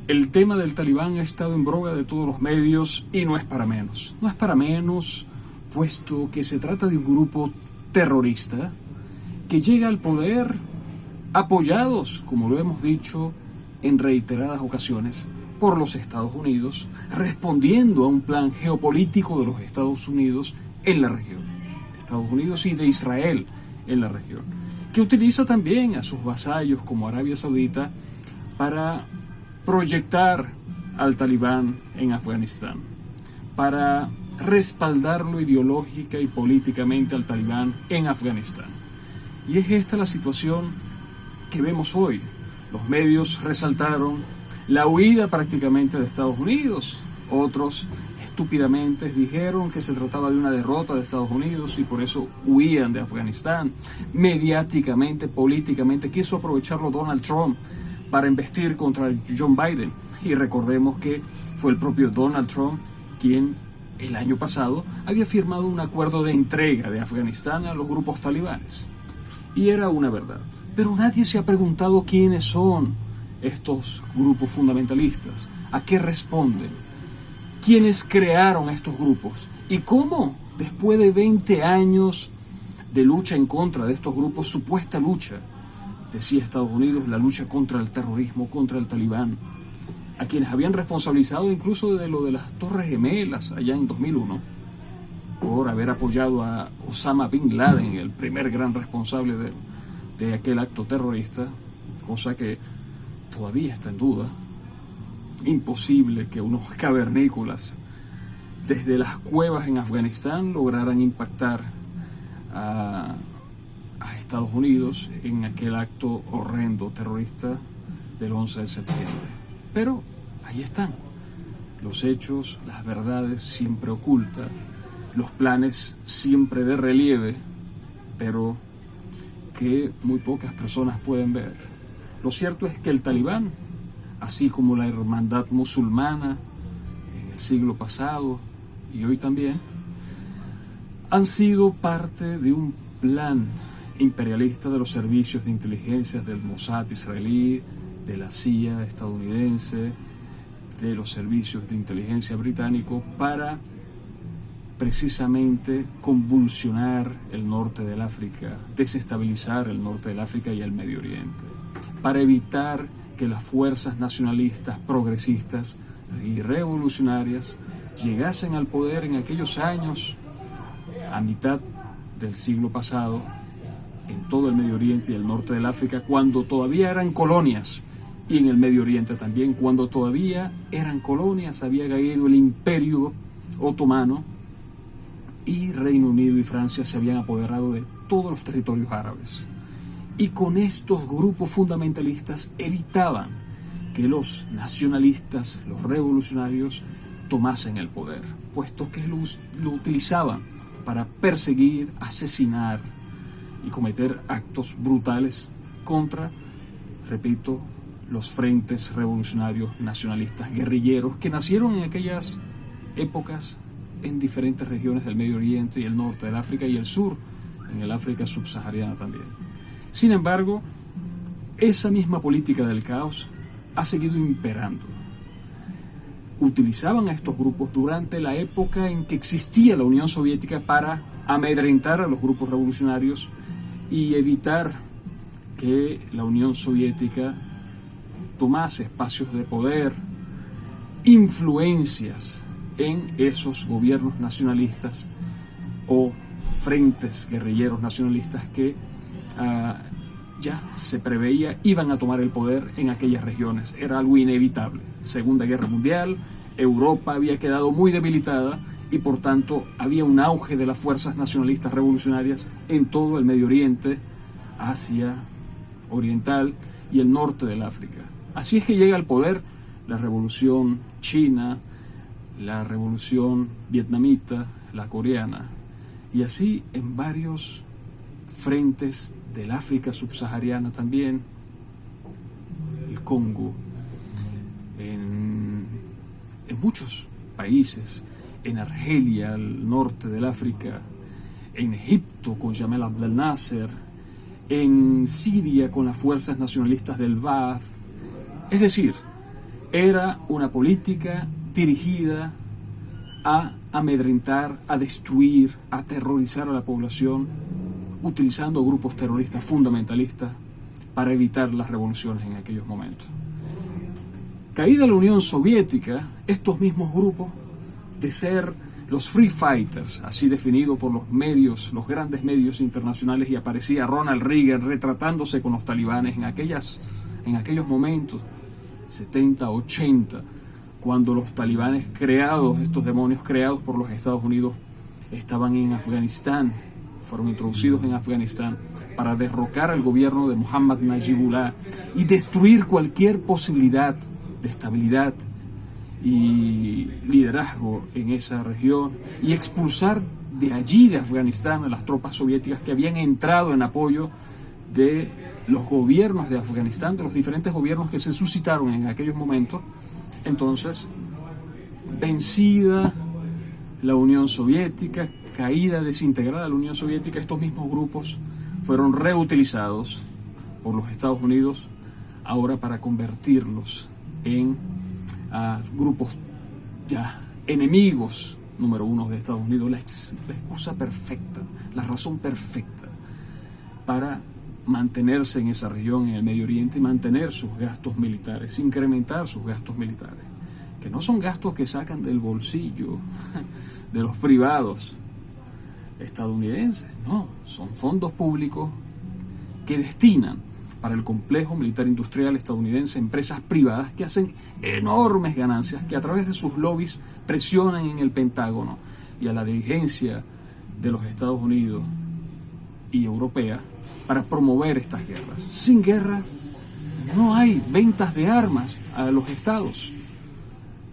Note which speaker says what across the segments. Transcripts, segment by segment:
Speaker 1: El tema del talibán ha estado en boga de todos los medios y no es para menos. No es para menos, puesto que se trata de un grupo terrorista que llega al poder apoyados, como lo hemos dicho en reiteradas ocasiones, por los Estados Unidos, respondiendo a un plan geopolítico de los Estados Unidos en la región, de Estados Unidos y de Israel en la región, que utiliza también a sus vasallos como Arabia Saudita para proyectar al talibán en Afganistán, para respaldarlo ideológica y políticamente al talibán en Afganistán. Y es esta la situación que vemos hoy. Los medios resaltaron la huida prácticamente de Estados Unidos. Otros estúpidamente dijeron que se trataba de una derrota de Estados Unidos y por eso huían de Afganistán. Mediáticamente, políticamente, quiso aprovecharlo Donald Trump para investir contra John Biden. Y recordemos que fue el propio Donald Trump quien el año pasado había firmado un acuerdo de entrega de Afganistán a los grupos talibanes. Y era una verdad. Pero nadie se ha preguntado quiénes son estos grupos fundamentalistas, a qué responden, quiénes crearon estos grupos y cómo, después de 20 años de lucha en contra de estos grupos, supuesta lucha, decía Estados Unidos, la lucha contra el terrorismo, contra el talibán, a quienes habían responsabilizado incluso de lo de las Torres Gemelas allá en 2001, por haber apoyado a Osama Bin Laden, el primer gran responsable de aquel acto terrorista, cosa que todavía está en duda. Imposible que unos cavernícolas desde las cuevas en Afganistán lograran impactar a Estados Unidos en aquel acto horrendo terrorista del 11 de septiembre. Pero ahí están los hechos, las verdades siempre ocultas, los planes siempre de relieve, pero que muy pocas personas pueden ver. Lo cierto es que el talibán, así como la hermandad musulmana en el siglo pasado y hoy también, han sido parte de un plan imperialista de los servicios de inteligencia del Mossad israelí, de la CIA estadounidense, de los servicios de inteligencia británicos, para precisamente convulsionar el norte del África, desestabilizar el norte del África y el Medio Oriente, para evitar que las fuerzas nacionalistas, progresistas y revolucionarias llegasen al poder en aquellos años, a mitad del siglo pasado, en todo el Medio Oriente y el norte del África, cuando todavía eran colonias, y en el Medio Oriente también, cuando todavía eran colonias, había caído el Imperio Otomano, y Reino Unido y Francia se habían apoderado de todos los territorios árabes. Y con estos grupos fundamentalistas evitaban que los nacionalistas, los revolucionarios, tomasen el poder, puesto que lo utilizaban para perseguir, asesinar y cometer actos brutales contra, repito, los frentes revolucionarios nacionalistas guerrilleros que nacieron en aquellas épocas en diferentes regiones del Medio Oriente y el norte del África y el sur, en el África subsahariana también. Sin embargo, esa misma política del caos ha seguido imperando. Utilizaban a estos grupos durante la época en que existía la Unión Soviética para amedrentar a los grupos revolucionarios y evitar que la Unión Soviética tomase espacios de poder, influencias en esos gobiernos nacionalistas o frentes guerrilleros nacionalistas que ya se preveía iban a tomar el poder en aquellas regiones. Era algo inevitable. Segunda Guerra Mundial, Europa había quedado muy debilitada y por tanto había un auge de las fuerzas nacionalistas revolucionarias en todo el Medio Oriente, Asia Oriental y el norte del África. Así es que llega al poder la revolución china, la revolución vietnamita, la coreana, y así en varios frentes del África subsahariana también, el Congo, en muchos países, en Argelia, al norte del África, en Egipto con Jamal Abdel Nasser, en Siria con las fuerzas nacionalistas del Ba'ath. Es decir, era una política dirigida a amedrentar, a destruir, a aterrorizar a la población, utilizando grupos terroristas fundamentalistas para evitar las revoluciones en aquellos momentos. Caída la Unión Soviética, estos mismos grupos, de ser los free fighters, así definido por los medios, los grandes medios internacionales, y aparecía Ronald Reagan retratándose con los talibanes en aquellos momentos, 70, 80, cuando los talibanes creados, estos demonios creados por los Estados Unidos, estaban en Afganistán, fueron introducidos en Afganistán para derrocar al gobierno de Muhammad Najibullah y destruir cualquier posibilidad de estabilidad y liderazgo en esa región, y expulsar de allí, de Afganistán, a las tropas soviéticas que habían entrado en apoyo de los gobiernos de Afganistán, de los diferentes gobiernos que se suscitaron en aquellos momentos. Entonces, vencida la Unión Soviética, caída, desintegrada la Unión Soviética, estos mismos grupos fueron reutilizados por los Estados Unidos ahora para convertirlos en grupos ya enemigos número uno de Estados Unidos, la excusa perfecta, la razón perfecta para mantenerse en esa región, en el Medio Oriente, y mantener sus gastos militares, incrementar sus gastos militares, que no son gastos que sacan del bolsillo de los privados estadounidenses, no, son fondos públicos que destinan para el complejo militar industrial estadounidense empresas privadas que hacen enormes ganancias, que a través de sus lobbies presionan en el Pentágono y a la dirigencia de los Estados Unidos y europea para promover estas guerras. Sin guerra no hay ventas de armas a los estados.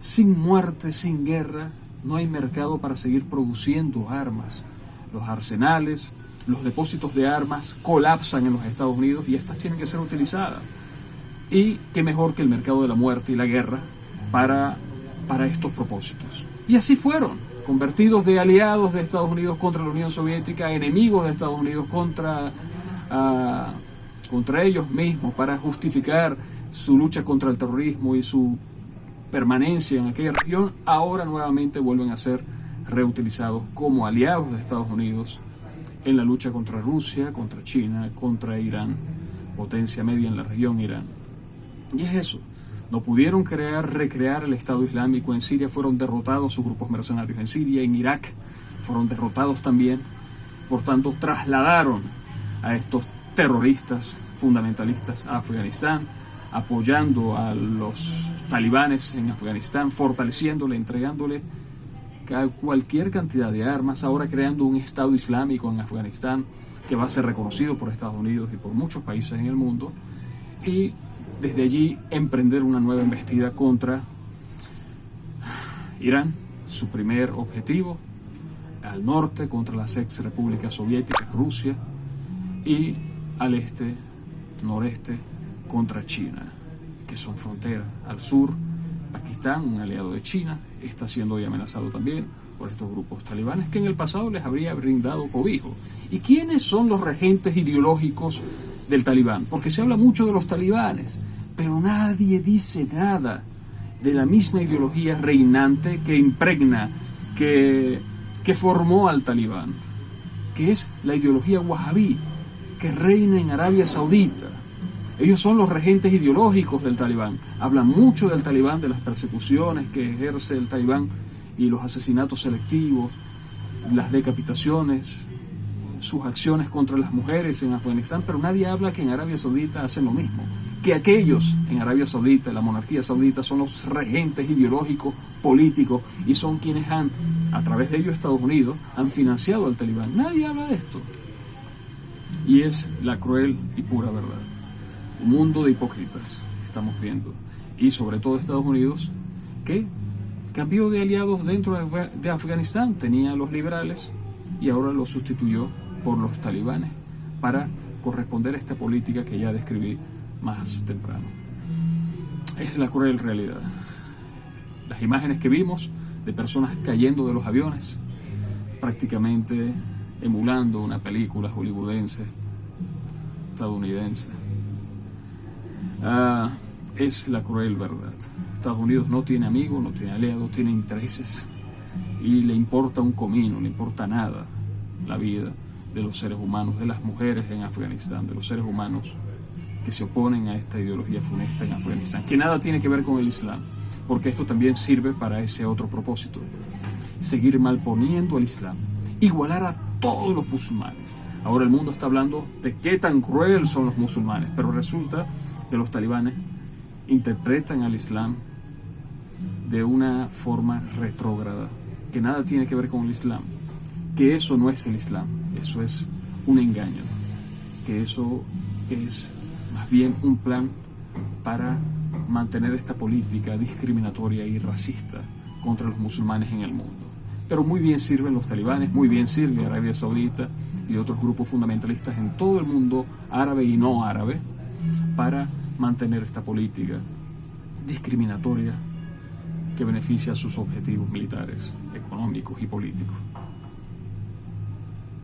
Speaker 1: Sin muerte, sin guerra, no hay mercado para seguir produciendo armas. Los arsenales, los depósitos de armas colapsan en los Estados Unidos y estas tienen que ser utilizadas. Y qué mejor que el mercado de la muerte y la guerra para estos propósitos. Y así fueron, convertidos de aliados de Estados Unidos contra la Unión Soviética, enemigos de Estados Unidos contra ellos mismos, para justificar su lucha contra el terrorismo y su permanencia en aquella región. Ahora nuevamente vuelven a ser reutilizados como aliados de Estados Unidos en la lucha contra Rusia, contra China, contra Irán, potencia media en la región, Irán. Y es eso, no pudieron recrear el Estado Islámico en Siria, fueron derrotados sus grupos mercenarios en Siria, en Irak fueron derrotados también, por tanto trasladaron a estos terroristas fundamentalistas a Afganistán, apoyando a los talibanes en Afganistán, fortaleciéndole, entregándole cualquier cantidad de armas, ahora creando un Estado Islámico en Afganistán que va a ser reconocido por Estados Unidos y por muchos países en el mundo, y desde allí emprender una nueva embestida contra Irán, su primer objetivo, al norte contra las ex repúblicas soviéticas, Rusia, y al este, noreste, contra China, que son frontera. Al sur, Pakistán, un aliado de China, está siendo hoy amenazado también por estos grupos talibanes que en el pasado les habría brindado cobijo. ¿Y quiénes son los regentes ideológicos del talibán? Porque se habla mucho de los talibanes, pero nadie dice nada de la misma ideología reinante que impregna, que formó al talibán, que es la ideología wahabí, que reina en Arabia Saudita. Ellos son los regentes ideológicos del talibán. Hablan mucho del talibán, de las persecuciones que ejerce el talibán y los asesinatos selectivos, las decapitaciones, sus acciones contra las mujeres en Afganistán, pero nadie habla que en Arabia Saudita hacen lo mismo, que aquellos en Arabia Saudita, la monarquía saudita, son los regentes ideológicos, políticos, y son quienes han, a través de ellos Estados Unidos, han financiado al talibán. Nadie habla de esto. Y es la cruel y pura verdad. Un mundo de hipócritas estamos viendo, y sobre todo Estados Unidos, que cambió de aliados dentro de Afganistán. Tenía a los liberales y ahora los sustituyó por los talibanes para corresponder a esta política que ya describí más temprano. Es la cruel realidad. Las imágenes que vimos de personas cayendo de los aviones, prácticamente emulando una película hollywoodense, estadounidense, es la cruel verdad. Estados Unidos no tiene amigos, no tiene aliados, tiene intereses y le importa un comino, le importa nada la vida de los seres humanos, de las mujeres en Afganistán, de los seres humanos que se oponen a esta ideología funesta en Afganistán, que nada tiene que ver con el Islam, porque esto también sirve para ese otro propósito, seguir malponiendo al Islam, igualar a todos los musulmanes. Ahora el mundo está hablando de qué tan cruel son los musulmanes, pero resulta que los talibanes interpretan al Islam de una forma retrógrada, que nada tiene que ver con el Islam, que eso no es el Islam, eso es un engaño, que eso es más bien un plan para mantener esta política discriminatoria y racista contra los musulmanes en el mundo. Pero muy bien sirven los talibanes, muy bien sirve Arabia Saudita y otros grupos fundamentalistas en todo el mundo árabe y no árabe para mantener esta política discriminatoria que beneficia sus objetivos militares, económicos y políticos.